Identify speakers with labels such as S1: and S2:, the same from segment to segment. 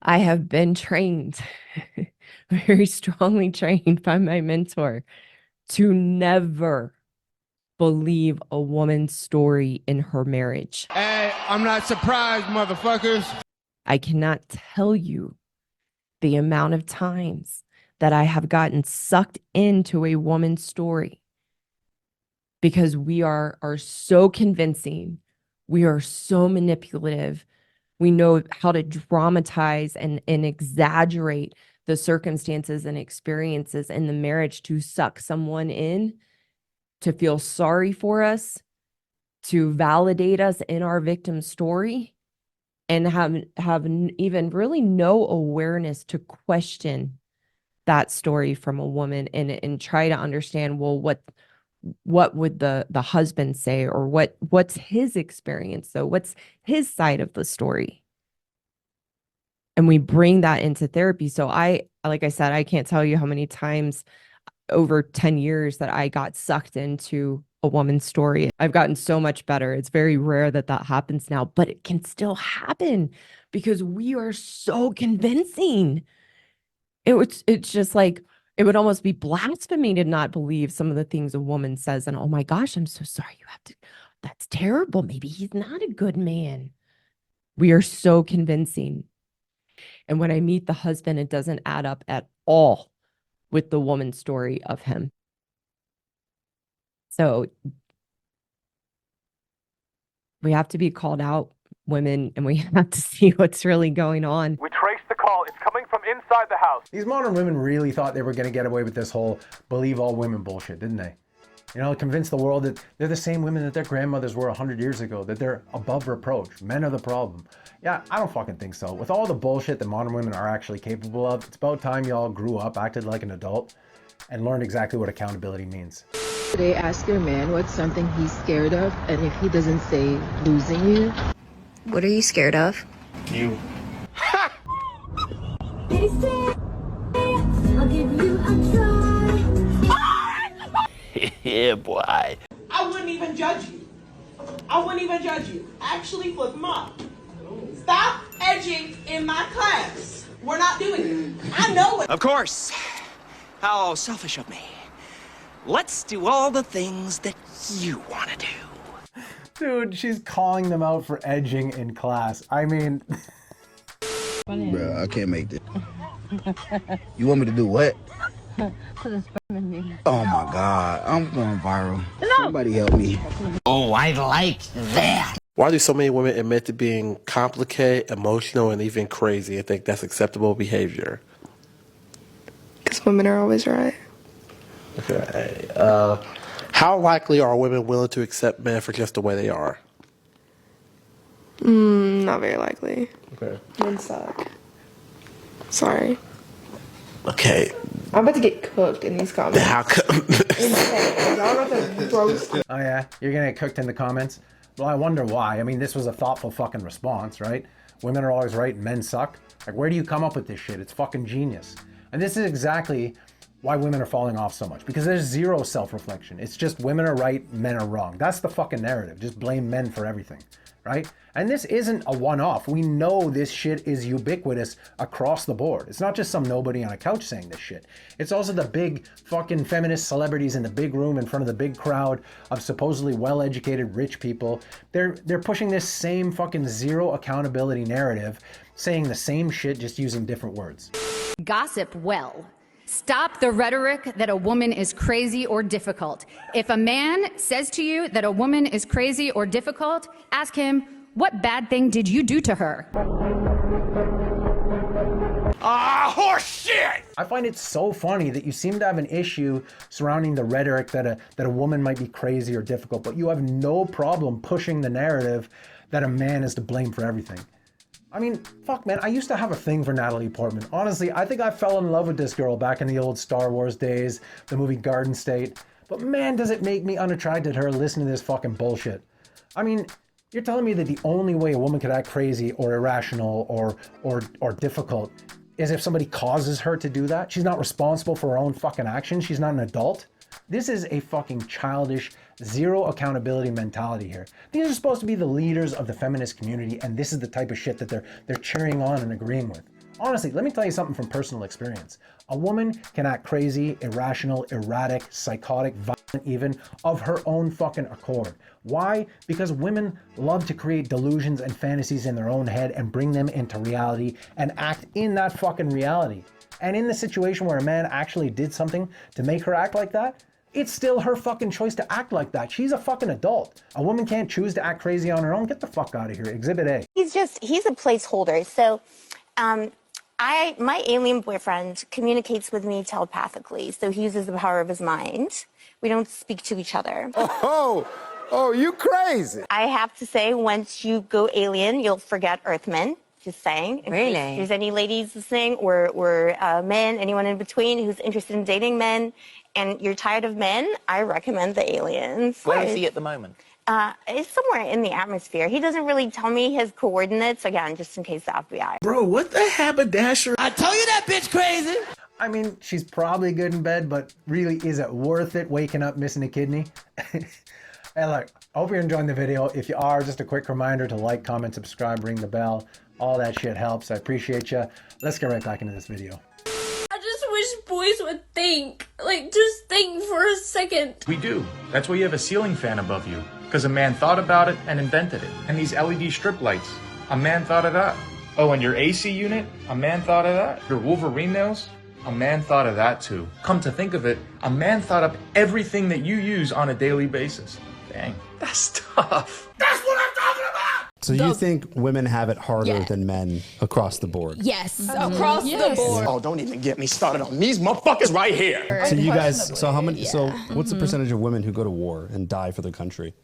S1: I have been trained, very strongly trained by my mentor to never believe a woman's story in her marriage.
S2: Hey, I'm not surprised, motherfuckers.
S1: I cannot tell you the amount of times that I have gotten sucked into a woman's story because we are so convincing. We are so manipulative. We know how to dramatize and exaggerate the circumstances and experiences in the marriage to suck someone in, to feel sorry for us, to validate us in our victim story, and have even really no awareness to question that story from a woman and try to understand, well, what would the husband say, or what's his experience, though, what's his side of the story. And we bring that into therapy. So like I said, I can't tell you how many times over 10 years that I got sucked into a woman's story. I've gotten so much better. It's very rare that that happens now, but it can still happen because we are so convincing. It's just like, it would almost be blasphemy to not believe some of the things a woman says. And oh my gosh, I'm so sorry. That's terrible. Maybe he's not a good man. We are so convincing. And when I meet the husband, it doesn't add up at all with the woman's story of him. So we have to be called out, women, and we have to see what's really going on.
S3: We traced the call. It's coming from inside the house.
S4: These modern women really thought they were going to get away with this whole believe all women bullshit, didn't they? You know, convince the world that they're the same women that their grandmothers were 100 years ago, that they're above reproach. Men are the problem. Yeah, I don't fucking think so. With all the bullshit that modern women are actually capable of, it's about time y'all grew up, acted like an adult, and learned exactly what accountability means.
S5: They ask your man what's something he's scared of, and if he doesn't say losing you.
S6: What are you scared of?
S3: You.
S7: They say, I'll give you a try.
S3: Yeah, boy.
S8: I wouldn't even judge you. I wouldn't even judge you. Actually, flip them up. Stop edging in my class. We're not doing it. I know it.
S9: Of course. How selfish of me. Let's do all the things that you want to do.
S4: Dude, she's calling them out for edging in class. I mean...
S10: Bruh, I can't make this. You want me to do what?
S7: Put a sperm in me.
S10: Oh my God, I'm going viral. No. Somebody help me.
S9: Oh, I like that.
S11: Why do so many women admit to being complicated, emotional, and even crazy and think that's acceptable behavior?
S6: Because women are always right.
S11: Okay. How likely are women willing to accept men for just the way they are?
S6: Not very likely.
S11: Okay.
S6: Men suck. Sorry.
S11: Okay.
S6: I'm about to get cooked in these comments.
S11: How come?
S6: Y'all about to roast.
S4: Oh yeah? You're gonna get cooked in the comments? Well, I wonder why. I mean, this was a thoughtful fucking response, right? Women are always right and men suck. Like, where do you come up with this shit? It's fucking genius. And this is exactly why women are falling off so much, because there's zero self-reflection. It's just women are right, men are wrong. That's the fucking narrative. Just blame men for everything, right? And this isn't a one-off. We know this shit is ubiquitous across the board. It's not just some nobody on a couch saying this shit. It's also the big fucking feminist celebrities in the big room in front of the big crowd of supposedly well-educated rich people. They're pushing this same fucking zero accountability narrative, saying the same shit, just using different words.
S12: Gossip well. Stop the rhetoric that a woman is crazy or difficult. If a man says to you that a woman is crazy or difficult, ask him, what bad thing did you do to her?
S9: Ah, horse shit!
S4: I find it so funny that you seem to have an issue surrounding the rhetoric that a woman might be crazy or difficult, but you have no problem pushing the narrative that a man is to blame for everything. I mean, fuck, man, I used to have a thing for Natalie Portman. Honestly, I think I fell in love with this girl back in the old Star Wars days, the movie Garden State. But man, does it make me unattracted to her listening to this fucking bullshit. I mean, you're telling me that the only way a woman could act crazy or irrational or difficult is if somebody causes her to do that? She's not responsible for her own fucking actions? She's not an adult? This is a fucking childish, zero accountability mentality here. These are supposed to be the leaders of the feminist community, and this is the type of shit that they're cheering on and agreeing with. Honestly, let me tell you something from personal experience. A woman can act crazy, irrational, erratic, psychotic, violent even, of her own fucking accord. Why? Because women love to create delusions and fantasies in their own head and bring them into reality and act in that fucking reality. And in the situation where a man actually did something to make her act like that, it's still her fucking choice to act like that. She's a fucking adult. A woman can't choose to act crazy on her own. Get the fuck out of here. Exhibit A.
S13: He's a placeholder. So, my alien boyfriend communicates with me telepathically. So he uses the power of his mind. We don't speak to each other.
S2: Oh, you crazy.
S13: I have to say, once you go alien, you'll forget Earthmen. Just saying.
S14: Really?
S13: If there's any ladies listening or men, anyone in between who's interested in dating men, and you're tired of men, I recommend the aliens.
S9: Where is he at the moment?
S13: It's somewhere in the atmosphere. He doesn't really tell me his coordinates, again, just in case the FBI.
S11: Bro, what the haberdasher?
S9: I told you that bitch crazy.
S4: I mean, she's probably good in bed, but really, is it worth it waking up missing a kidney? Hey, look, I hope you're enjoying the video. If you are, just a quick reminder to like, comment, subscribe, ring the bell. All that shit helps. I appreciate you. Let's get right back into this video.
S7: I just wish boys would think. Like, just think for a second.
S15: We do. That's why you have a ceiling fan above you. Because a man thought about it and invented it. And these LED strip lights, a man thought of that. Oh, and your AC unit, a man thought of that. Your Wolverine nails, a man thought of that too. Come to think of it, a man thought up everything that you use on a daily basis. Dang, that's tough. That's what I'm talking about!
S16: So you think women have it harder than men across the board?
S14: Yes, across the board.
S9: Oh, don't even get me started on these motherfuckers right here.
S16: So you guys, so how many, so what's the percentage of women who go to war and die for their country?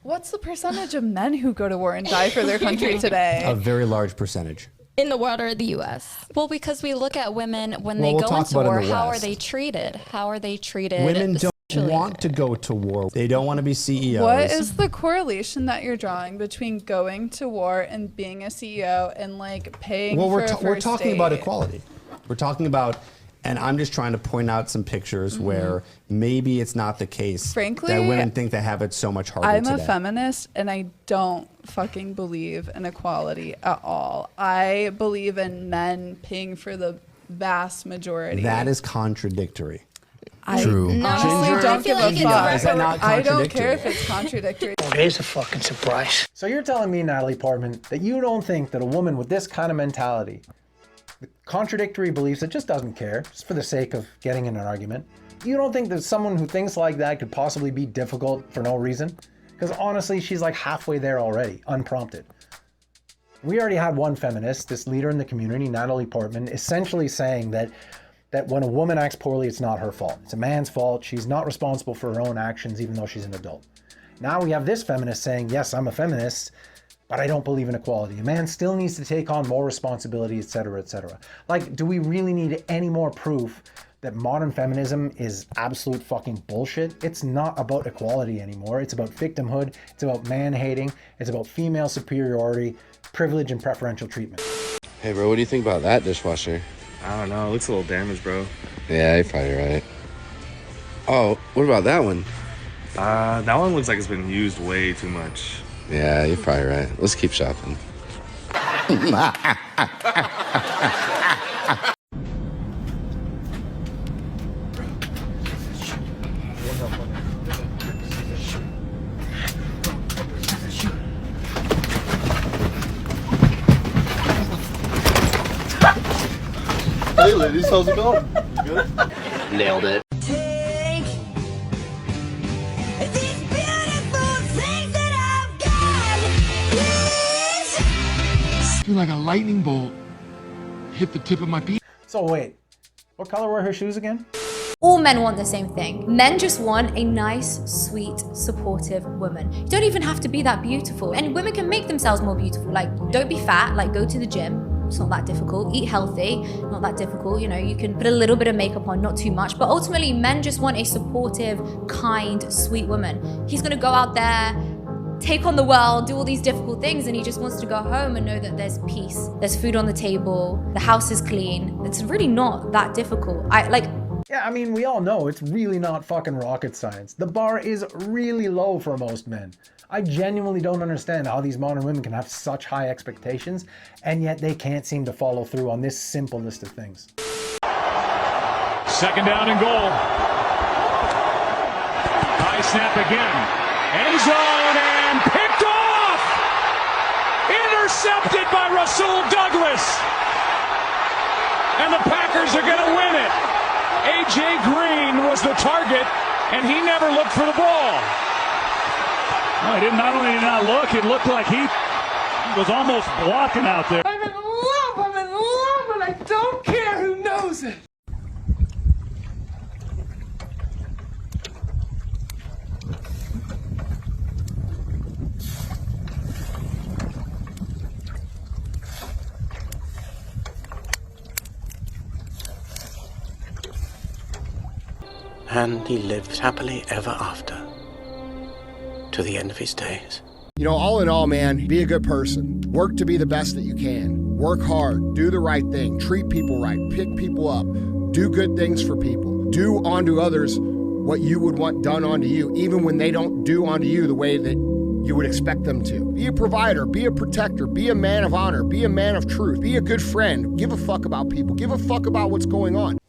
S6: What's the percentage of men who go to war and die for their country today?
S16: A very large percentage.
S14: In the world or the U.S.?
S17: Well, because we look at women when
S16: Well,
S17: they
S16: we'll
S17: go
S16: talk
S17: into
S16: about
S17: war,
S16: it in the
S17: how are
S16: West.
S17: they treated? How are they treated?
S16: Women don't
S17: sexually?
S16: want to go to war. They don't want to be CEOs.
S6: What is the correlation that you're drawing between going to war and being a CEO and like paying for a
S16: we're
S6: first
S16: talking about
S6: date?
S16: equality. We're talking about, and I'm just trying to point out some pictures where maybe it's not the case.
S6: Frankly,
S16: that women think they have it so much harder
S6: I'm
S16: today.
S6: a feminist and I don't fucking believe in equality at all. I believe in men paying for the vast majority.
S16: That is contradictory.
S6: True.
S14: No,
S6: Honestly, don't give a fuck.
S16: Is that not
S6: I don't
S16: contradictory?
S6: care if it's contradictory.
S9: There's a fucking surprise.
S4: So you're telling me, Natalie Portman, that you don't think that a woman with this kind of mentality, with contradictory beliefs, that just doesn't care, just for the sake of getting in an argument, you don't think that someone who thinks like that could possibly be difficult for no reason? Because honestly, she's like halfway there already, unprompted. We already had one feminist, this leader in the community, Natalie Portman, essentially saying that when a woman acts poorly, it's not her fault. It's a man's fault. She's not responsible for her own actions, even though she's an adult. Now we have this feminist saying, yes, I'm a feminist, but I don't believe in equality. A man still needs to take on more responsibility, etc., etc. Like, do we really need any more proof that modern feminism is absolute fucking bullshit? It's not about equality anymore. It's about victimhood. It's about man-hating. It's about female superiority, privilege, and preferential treatment.
S18: Hey, bro, what do you think about that dishwasher?
S19: I don't know. It looks a little damaged, bro.
S18: Yeah, you're probably right. Oh, what about that one?
S19: That one looks like it's been used way too much.
S18: Yeah, you're probably right. Let's keep shopping.
S10: Hey, ladies, how's it going? You good?
S9: Nailed it.
S2: Feel like a lightning bolt hit the tip of my penis.
S4: So wait, what color were her shoes again?
S20: All men want the same thing. Men just want a nice, sweet, supportive woman. You don't even have to be that beautiful. And women can make themselves more beautiful. Like, don't be fat, like go to the gym. It's not that difficult. Eat healthy, not that difficult. You know, you can put a little bit of makeup on, not too much. But ultimately, men just want a supportive, kind, sweet woman. He's gonna go out there, take on the world, do all these difficult things, and he just wants to go home and know that there's peace. There's food on the table, the house is clean. It's really not that difficult.
S4: Yeah, I mean, we all know it's really not fucking rocket science. The bar is really low for most men. I genuinely don't understand how these modern women can have such high expectations, and yet they can't seem to follow through on this simple list of things.
S21: Second down and goal. High snap again. End zone and picked off! Intercepted by Rasul Douglas! And the Packers are going to win it. A.J. Green was the target, and he never looked for the ball.
S22: No, he didn't. Not only did he not look, it looked like he was almost blocking out there.
S8: I'm in love, and I don't care who knows it.
S9: And he lived happily ever after, to the end of his days.
S23: You know, all in all, man, be a good person. Work to be the best that you can. Work hard. Do the right thing. Treat people right. Pick people up. Do good things for people. Do unto others what you would want done unto you, even when they don't do unto you the way that you would expect them to. Be a provider. Be a protector. Be a man of honor. Be a man of truth. Be a good friend. Give a fuck about people. Give a fuck about what's going on.